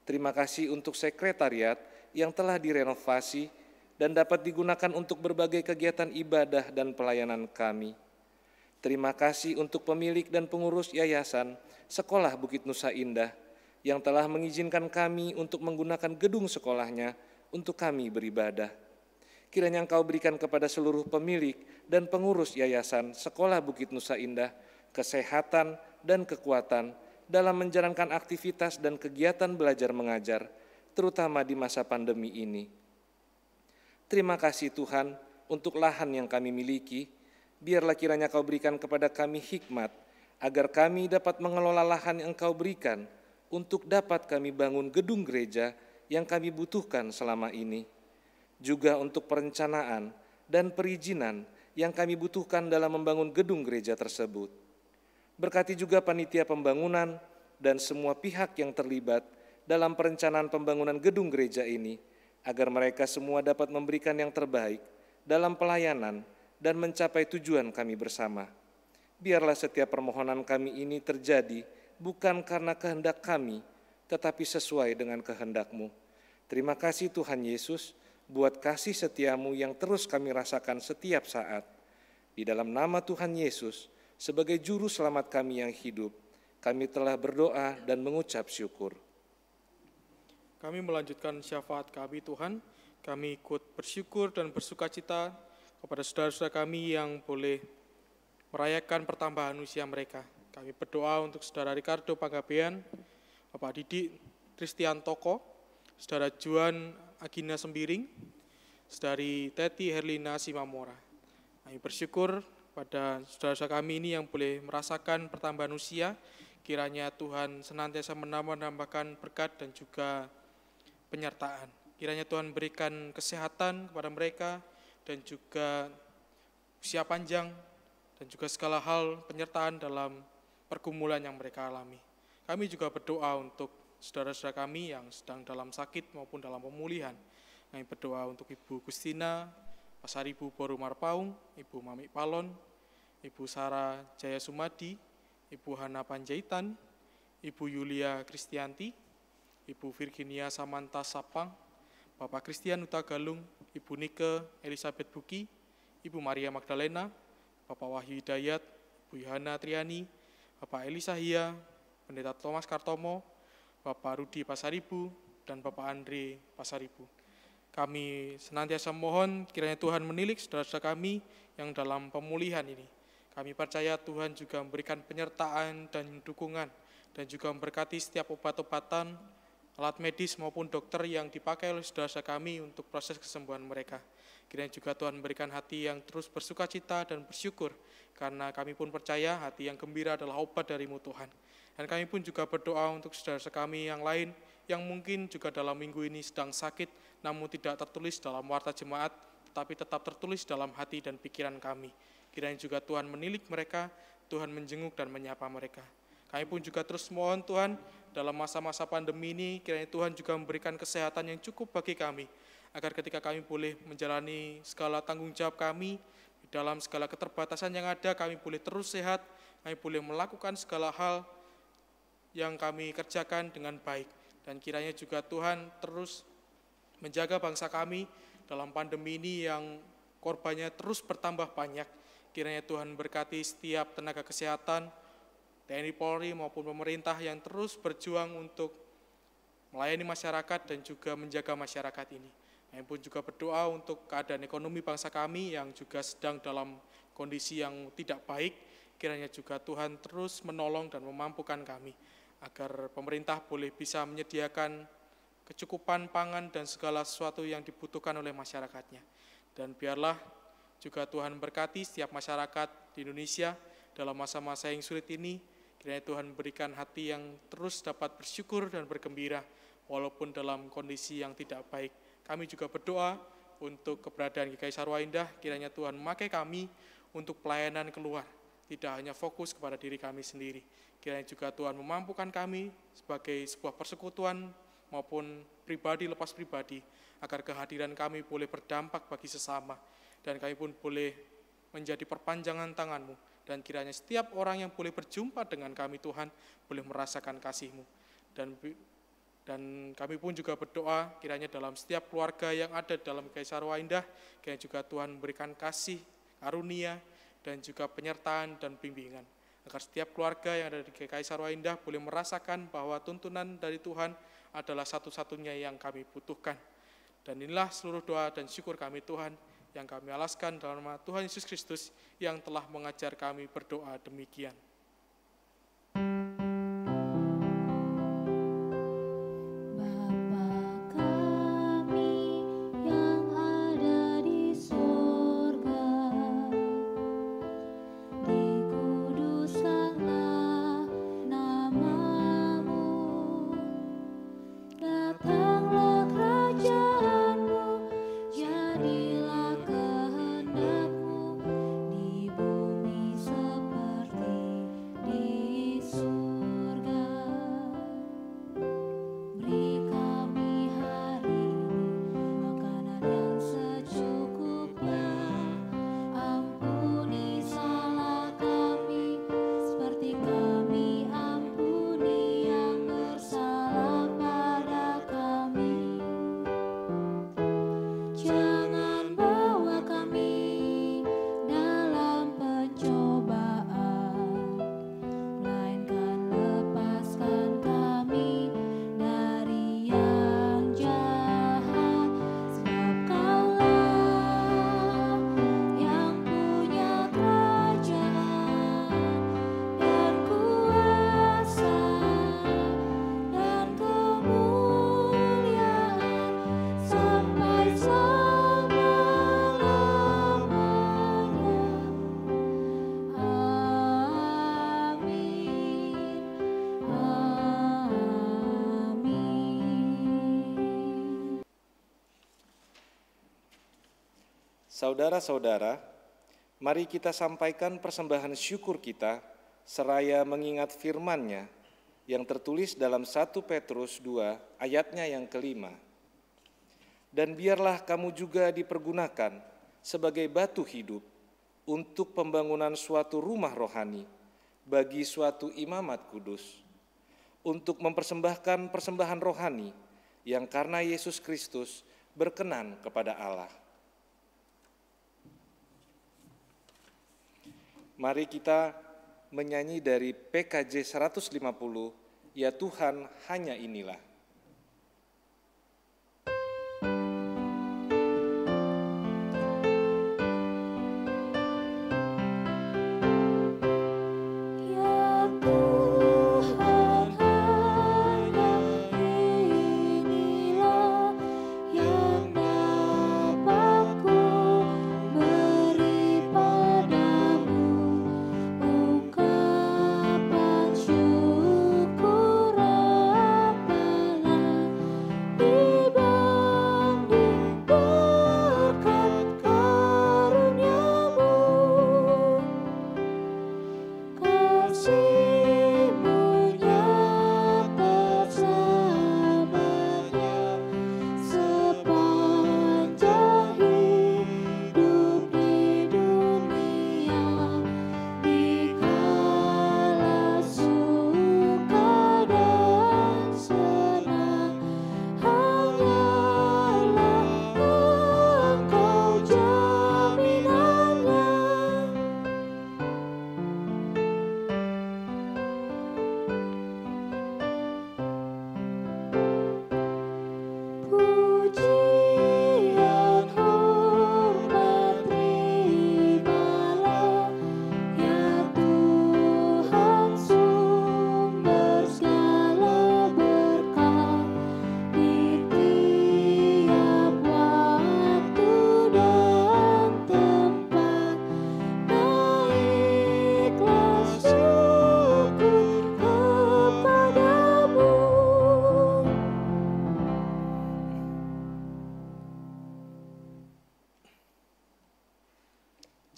Terima kasih untuk sekretariat yang telah direnovasi dan dapat digunakan untuk berbagai kegiatan ibadah dan pelayanan kami. Terima kasih untuk pemilik dan pengurus Yayasan Sekolah Bukit Nusa Indah yang telah mengizinkan kami untuk menggunakan gedung sekolahnya untuk kami beribadah. Kiranya Engkau berikan kepada seluruh pemilik dan pengurus Yayasan Sekolah Bukit Nusa Indah kesehatan dan kekuatan dalam menjalankan aktivitas dan kegiatan belajar mengajar, terutama di masa pandemi ini. Terima kasih Tuhan untuk lahan yang kami miliki. Biarlah kiranya Kau berikan kepada kami hikmat, agar kami dapat mengelola lahan yang Kau berikan untuk dapat kami bangun gedung gereja yang kami butuhkan selama ini. Juga untuk perencanaan dan perizinan yang kami butuhkan dalam membangun gedung gereja tersebut. Berkati juga panitia pembangunan dan semua pihak yang terlibat dalam perencanaan pembangunan gedung gereja ini, agar mereka semua dapat memberikan yang terbaik dalam pelayanan dan mencapai tujuan kami bersama. Biarlah setiap permohonan kami ini terjadi bukan karena kehendak kami, tetapi sesuai dengan kehendak-Mu. Terima kasih Tuhan Yesus, buat kasih setia-Mu yang terus kami rasakan setiap saat. Di dalam nama Tuhan Yesus, sebagai juru selamat kami yang hidup, kami telah berdoa dan mengucap syukur. Kami melanjutkan syafaat kami Tuhan, kami ikut bersyukur dan bersukacita kepada saudara-saudara kami yang boleh merayakan pertambahan usia mereka. Kami berdoa untuk saudara Ricardo Panggabean, Bapak Didik Tristian Toko, saudara Juan Agina Sembiring, saudari Teti Herlina Simamora. Kami bersyukur pada saudara-saudara kami ini yang boleh merasakan pertambahan usia, kiranya Tuhan senantiasa menambahkan berkat dan juga penyertaan. Kiranya Tuhan berikan kesehatan kepada mereka dan juga usia panjang dan juga segala hal penyertaan dalam pergumulan yang mereka alami. Kami juga berdoa untuk saudara-saudara kami yang sedang dalam sakit maupun dalam pemulihan. Kami berdoa untuk Ibu Gustina Pasaribu Boru Marpaung, Ibu Mamik Palon, Ibu Sarah Jaya Sumadi, Ibu Hana Panjaitan, Ibu Yulia Kristianti, Ibu Virginia Samanta Sapang, Bapak Christian Uta Galung, Ibu Nike Elizabeth Buki, Ibu Maria Magdalena, Bapak Wahyu Hidayat, Ibu Yohana Triani, Bapak Elisa Hia, Pendeta Thomas Kartomo, Bapak Rudi Pasaribu, dan Bapak Andre Pasaribu. Kami senantiasa mohon kiranya Tuhan menilik saudara-saudara kami yang dalam pemulihan ini. Kami percaya Tuhan juga memberikan penyertaan dan dukungan, dan juga memberkati setiap obat-obatan, alat medis maupun dokter yang dipakai oleh saudara-saudara kami untuk proses kesembuhan mereka. Kiranya juga Tuhan memberikan hati yang terus bersuka cita dan bersyukur, karena kami pun percaya hati yang gembira adalah obat dari-Mu Tuhan. Dan kami pun juga berdoa untuk saudara-saudara kami yang lain, yang mungkin juga dalam minggu ini sedang sakit, namun tidak tertulis dalam warta jemaat, tetapi tetap tertulis dalam hati dan pikiran kami. Kiranya juga Tuhan menilik mereka, Tuhan menjenguk dan menyapa mereka. Kami pun juga terus mohon Tuhan, dalam masa-masa pandemi ini, kiranya Tuhan juga memberikan kesehatan yang cukup bagi kami, agar ketika kami boleh menjalani segala tanggung jawab kami, dalam segala keterbatasan yang ada, kami boleh terus sehat, kami boleh melakukan segala hal yang kami kerjakan dengan baik. Dan kiranya juga Tuhan terus menjaga bangsa kami dalam pandemi ini yang korbannya terus bertambah banyak. Kiranya Tuhan berkati setiap tenaga kesehatan, TNI Polri maupun pemerintah yang terus berjuang untuk melayani masyarakat dan juga menjaga masyarakat ini. Kami pun juga berdoa untuk keadaan ekonomi bangsa kami yang juga sedang dalam kondisi yang tidak baik. Kiranya juga Tuhan terus menolong dan memampukan kami, agar pemerintah boleh bisa menyediakan kecukupan pangan dan segala sesuatu yang dibutuhkan oleh masyarakatnya. Dan biarlah juga Tuhan berkati setiap masyarakat di Indonesia dalam masa-masa yang sulit ini. Kiranya Tuhan berikan hati yang terus dapat bersyukur dan bergembira walaupun dalam kondisi yang tidak baik. Kami juga berdoa untuk keberadaan GKI Sarwa Indah, kiranya Tuhan memakai kami untuk pelayanan keluar, tidak hanya fokus kepada diri kami sendiri. Kiranya juga Tuhan memampukan kami sebagai sebuah persekutuan maupun pribadi lepas pribadi, agar kehadiran kami boleh berdampak bagi sesama, dan kami pun boleh menjadi perpanjangan tangan-Mu, dan kiranya setiap orang yang boleh berjumpa dengan kami Tuhan, boleh merasakan kasih-Mu. Dan kami pun juga berdoa, kiranya dalam setiap keluarga yang ada dalam GKI Sarwa Indah, kiranya juga Tuhan memberikan kasih, karunia, dan juga penyertaan dan bimbingan, agar setiap keluarga yang ada di GKI Sarwa Indah boleh merasakan bahwa tuntunan dari Tuhan adalah satu-satunya yang kami butuhkan. Dan inilah seluruh doa dan syukur kami Tuhan, yang kami alaskan dalam nama Tuhan Yesus Kristus yang telah mengajar kami berdoa demikian. Jadilah kehendak-Mu di bumi seperti Saudara-saudara, mari kita sampaikan persembahan syukur kita seraya mengingat firman-Nya yang tertulis dalam 1 Petrus 2 ayatnya yang kelima. Dan biarlah kamu juga dipergunakan sebagai batu hidup untuk pembangunan suatu rumah rohani bagi suatu imamat kudus, untuk mempersembahkan persembahan rohani yang karena Yesus Kristus berkenan kepada Allah. Mari kita menyanyi dari PKJ 150, Ya Tuhan hanya inilah.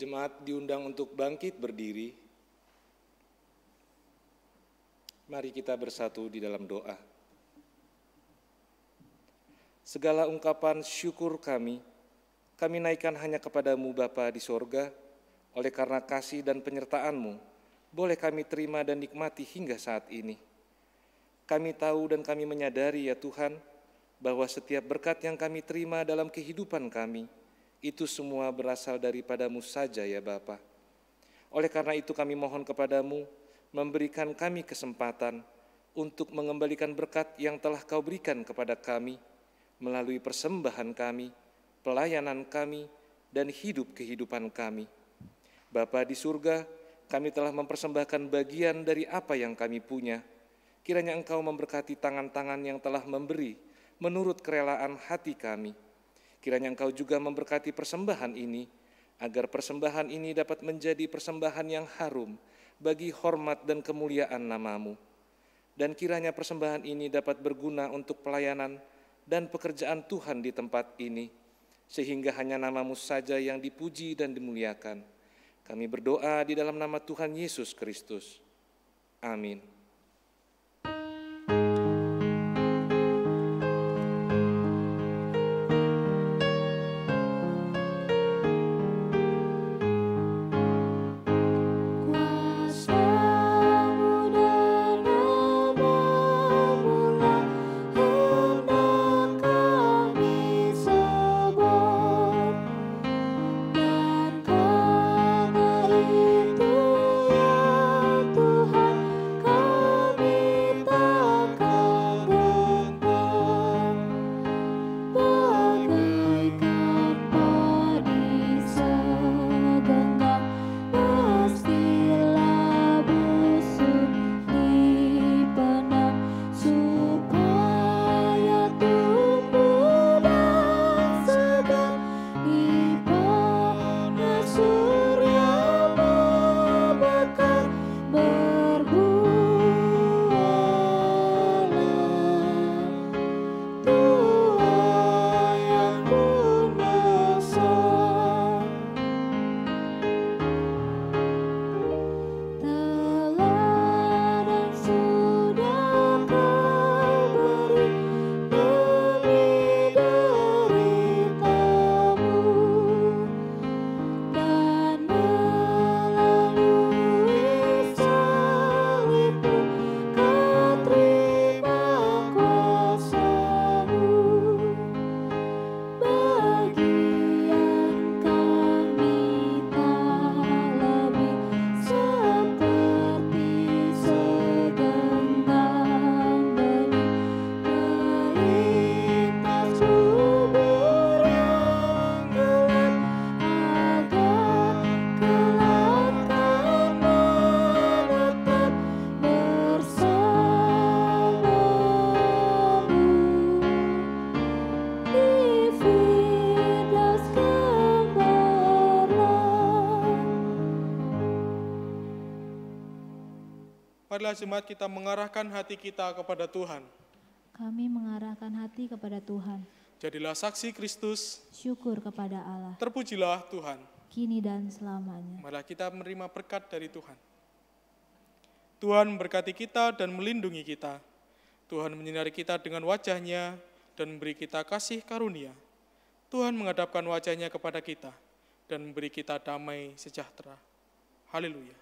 Jemaat diundang untuk bangkit berdiri. Mari kita bersatu di dalam doa. Segala ungkapan syukur kami naikkan hanya kepadamu Bapa di sorga, oleh karena kasih dan penyertaan-Mu, boleh kami terima dan nikmati hingga saat ini. Kami tahu dan kami menyadari ya Tuhan, bahwa setiap berkat yang kami terima dalam kehidupan kami, itu semua berasal daripada-Mu saja ya Bapa. Oleh karena itu kami mohon kepada-Mu, memberikan kami kesempatan untuk mengembalikan berkat yang telah Kau berikan kepada kami, melalui persembahan kami, pelayanan kami, dan hidup kehidupan kami. Bapa di surga, kami telah mempersembahkan bagian dari apa yang kami punya. Kiranya Engkau memberkati tangan-tangan yang telah memberi menurut kerelaan hati kami. Kiranya Engkau juga memberkati persembahan ini, agar persembahan ini dapat menjadi persembahan yang harum bagi hormat dan kemuliaan nama-Mu. Dan kiranya persembahan ini dapat berguna untuk pelayanan dan pekerjaan Tuhan di tempat ini, sehingga hanya nama-Mu saja yang dipuji dan dimuliakan. Kami berdoa di dalam nama Tuhan Yesus Kristus. Amin. Tuhan, Kau marilah jemaat kita mengarahkan hati kita kepada Tuhan. Kami mengarahkan hati kepada Tuhan. Jadilah saksi Kristus. Syukur kepada Allah. Terpujilah Tuhan. Kini dan selamanya. Marilah kita menerima berkat dari Tuhan. Tuhan memberkati kita dan melindungi kita. Tuhan menyinari kita dengan wajah-Nya dan memberi kita kasih karunia. Tuhan menghadapkan wajah-Nya kepada kita dan memberi kita damai sejahtera. Haleluya.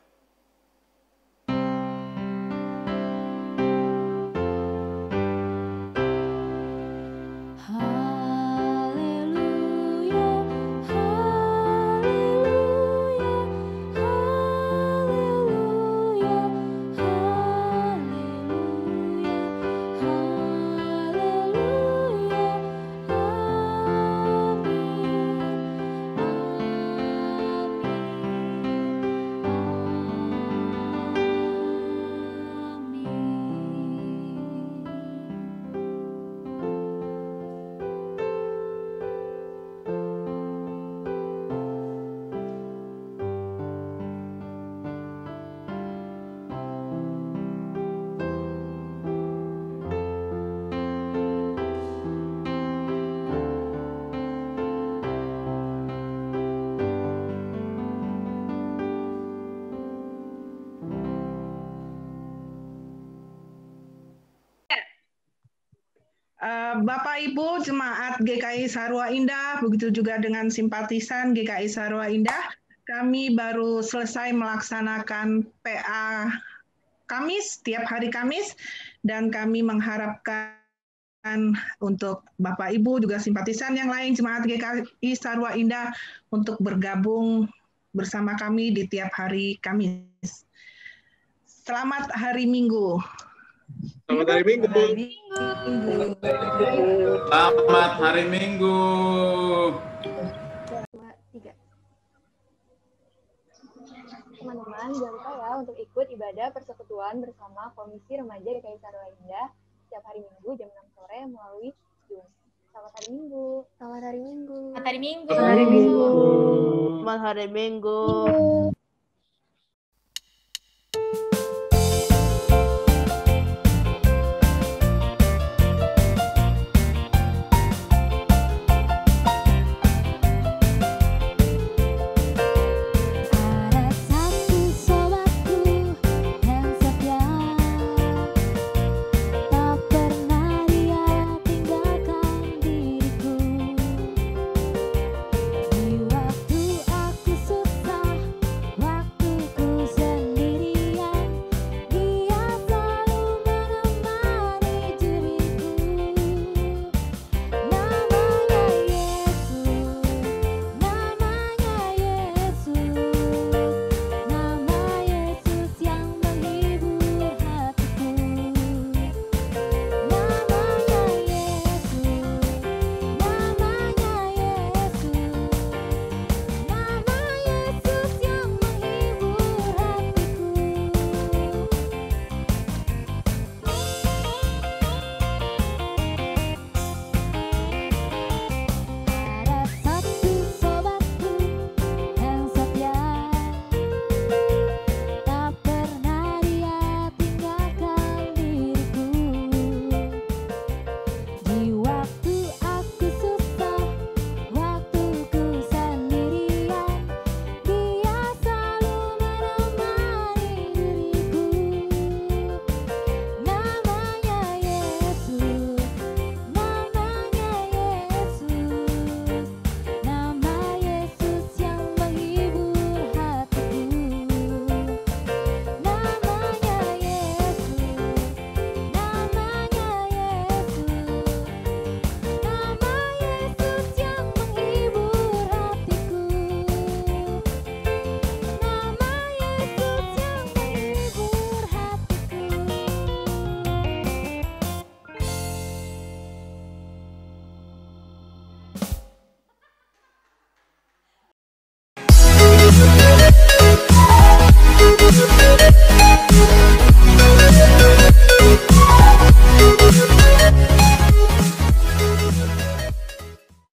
Bapak Ibu Jemaat GKI Sarwa Indah, begitu juga dengan simpatisan GKI Sarwa Indah, kami baru selesai melaksanakan PA Kamis, tiap hari Kamis, dan kami mengharapkan untuk Bapak Ibu juga simpatisan yang lain Jemaat GKI Sarwa Indah untuk bergabung bersama kami di tiap hari Kamis. Selamat hari Minggu. Selamat hari Minggu. Selamat hari Minggu. Teman-teman, jangan lupa ya untuk ikut ibadah persekutuan bersama Komisi Remaja GKI Sarwa Indah setiap hari Minggu jam 6 sore melalui Zoom. Selamat hari Minggu. Selamat hari Minggu. Selamat hari Minggu. Selamat hari Minggu. Selamat hari Minggu.